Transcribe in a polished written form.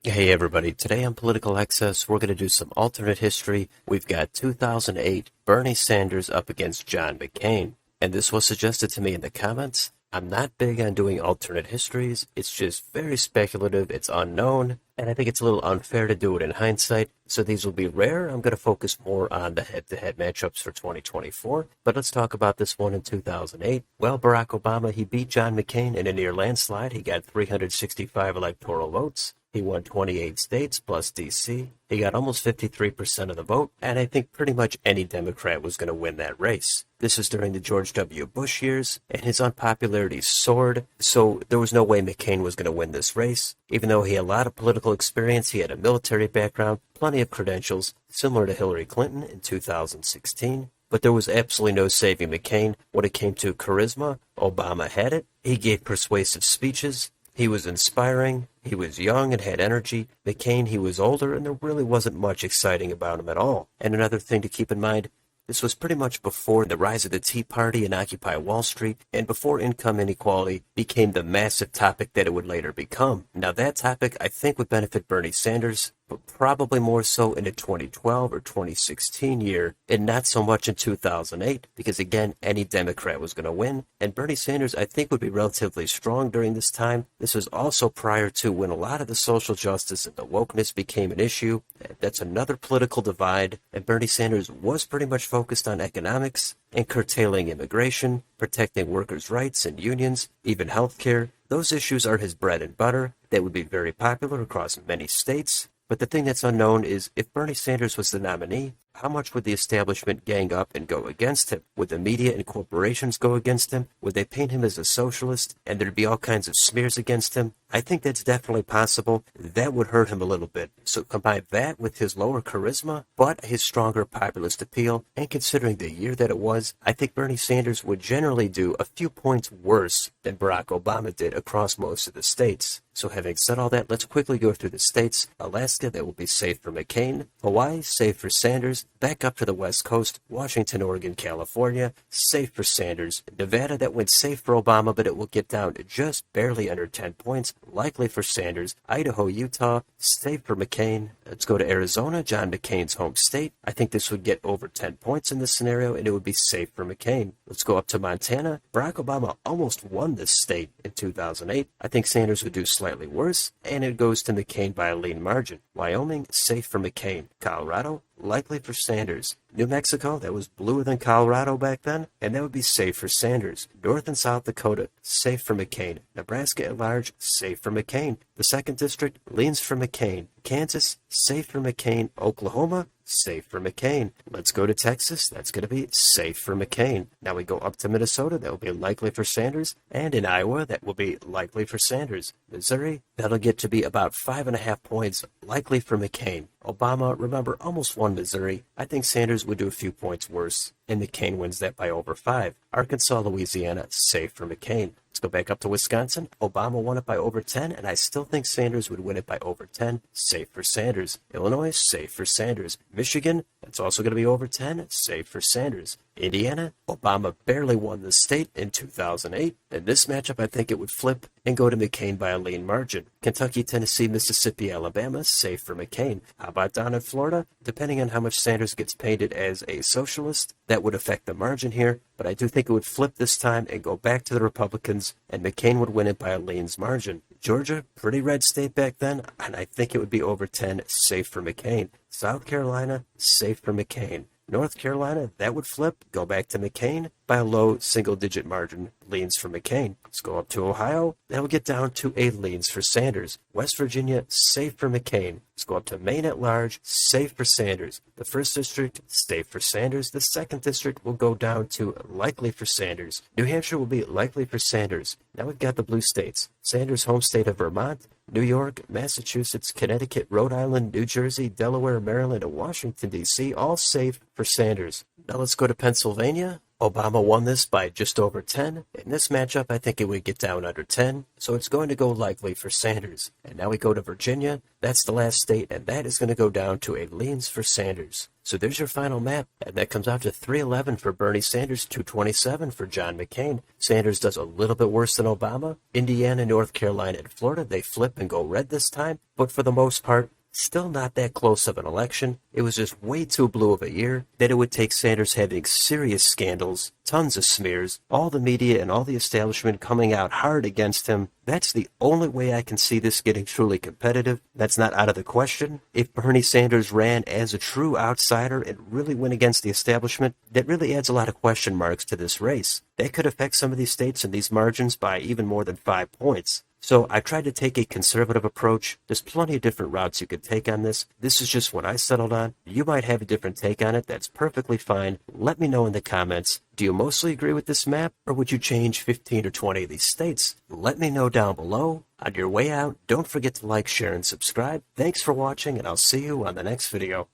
Hey everybody, today on Political Excess, we're going to do some alternate history. We've got 2008 Bernie Sanders up against John McCain. And this was suggested to me in the comments. I'm not big on doing alternate histories. It's just very speculative, it's unknown, and I think it's a little unfair to do it in hindsight. So these will be rare. I'm going to focus more on the head-to-head matchups for 2024. But let's talk about this one in 2008. Well, Barack Obama, he beat John McCain in a near landslide. He got 365 electoral votes. He won 28 states plus D.C. He got almost 53% of the vote, and I think pretty much any Democrat was going to win that race. This was during the George W. Bush years, and his unpopularity soared, so there was no way McCain was going to win this race. Even though he had a lot of political experience, he had a military background, plenty of credentials, similar to Hillary Clinton in 2016. But there was absolutely no saving McCain. When it came to charisma, Obama had it. He gave persuasive speeches. He was inspiring, he was young and had energy. McCain, he was older, and there really wasn't much exciting about him at all. And another thing to keep in mind, this was pretty much before the rise of the Tea Party and Occupy Wall Street, and before income inequality became the massive topic that it would later become. Now that topic, I think, would benefit Bernie Sanders, but probably more so in the 2012 or 2016 year, and not so much in 2008, because again, any Democrat was going to win, and Bernie Sanders, I think, would be relatively strong during this time. This was also prior to when a lot of the social justice and the wokeness became an issue. That's another political divide, and Bernie Sanders was pretty much focused on economics and curtailing immigration, protecting workers' rights and unions, even healthcare. Those issues are his bread and butter. They would be very popular across many states. But the thing that's unknown is, if Bernie Sanders was the nominee, how much would the establishment gang up and go against him? Would the media and corporations go against him? Would they paint him as a socialist, and there'd be all kinds of smears against him? I think that's definitely possible. That would hurt him a little bit. So combine that with his lower charisma, but his stronger populist appeal, and considering the year that it was, I think Bernie Sanders would generally do a few points worse than Barack Obama did across most of the states. So having said all that, let's quickly go through the states. Alaska, that will be safe for McCain. Hawaii, safe for Sanders. Back up to the West Coast, Washington, Oregon, California, safe for Sanders. Nevada, that went safe for Obama, but it will get down to just barely under 10 points, likely for Sanders. Idaho, Utah, safe for McCain. Let's go to Arizona, John McCain's home state. I think this would get over 10 points in this scenario, and it would be safe for McCain. Let's go up to Montana. Barack Obama almost won this state in 2008. I think Sanders would do slightly worse, and it goes to McCain by a lean margin. Wyoming, safe for McCain. Colorado, likely for Sanders. New Mexico, that was bluer than Colorado back then, and that would be safe for Sanders. North and South Dakota, safe for McCain. Nebraska at large, safe for McCain. The 2nd District leans for McCain. Kansas, safe for McCain. Oklahoma, safe for McCain. Let's go to Texas. That's going to be safe for McCain. Now we go up to Minnesota. That will be likely for Sanders. And in Iowa, that will be likely for Sanders. Missouri, that'll get to be about 5.5 points likely for McCain. Obama, remember, almost won Missouri. I think Sanders would do a few points worse, and McCain wins that by over 5. Arkansas, Louisiana, safe for McCain. Let's go back up to Wisconsin. Obama won it by over 10, and I still think Sanders would win it by over 10. Safe for Sanders. Illinois, safe for Sanders. Michigan, that's also going to be over 10. Safe for Sanders. Indiana, Obama barely won the state in 2008. In this matchup, I think it would flip and go to McCain by a lean margin. Kentucky, Tennessee, Mississippi, Alabama, safe for McCain. How about down in Florida? Depending on how much Sanders gets painted as a socialist, that would affect the margin here, but I do think it would flip this time and go back to the Republicans, and McCain would win it by a lean's margin. Georgia, pretty red state back then, and I think it would be over 10, safe for McCain. South Carolina, safe for McCain. North Carolina, that would flip, go back to McCain by a low single-digit margin, leans for McCain. Let's go up to Ohio, that will get down to a leans for Sanders. West Virginia, safe for McCain. Let's go up to Maine at large, safe for Sanders. The 1st District, safe for Sanders. The 2nd District will go down to likely for Sanders. New Hampshire will be likely for Sanders. Now we've got the blue states. Sanders' home state of Vermont, New York, Massachusetts, Connecticut, Rhode Island, New Jersey, Delaware, Maryland, and Washington, D.C., all safe for Sanders. Now let's go to Pennsylvania. Obama won this by just over 10. In this matchup, I think it would get down under 10, so it's going to go likely for Sanders. And now we go to Virginia. That's the last state, and that is going to go down to a leans for Sanders. So there's your final map, and that comes out to 311 for Bernie Sanders, 227 for John McCain. Sanders does a little bit worse than Obama. Indiana, North Carolina, and Florida, they flip and go red this time, but for the most part, still not that close of an election. It was just way too blue of a year that it would take Sanders having serious scandals, tons of smears, all the media and all the establishment coming out hard against him. That's the only way I can see this getting truly competitive. That's not out of the question. If Bernie Sanders ran as a true outsider and really went against the establishment, that really adds a lot of question marks to this race. That could affect some of these states and these margins by even more than 5 points. So I tried to take a conservative approach. There's plenty of different routes you could take on this. This is just what I settled on. You might have a different take on it. That's perfectly fine. Let me know in the comments. Do you mostly agree with this map, or would you change 15 or 20 of these states? Let me know down below. On your way out, don't forget to like, share, and subscribe. Thanks for watching, and I'll see you on the next video.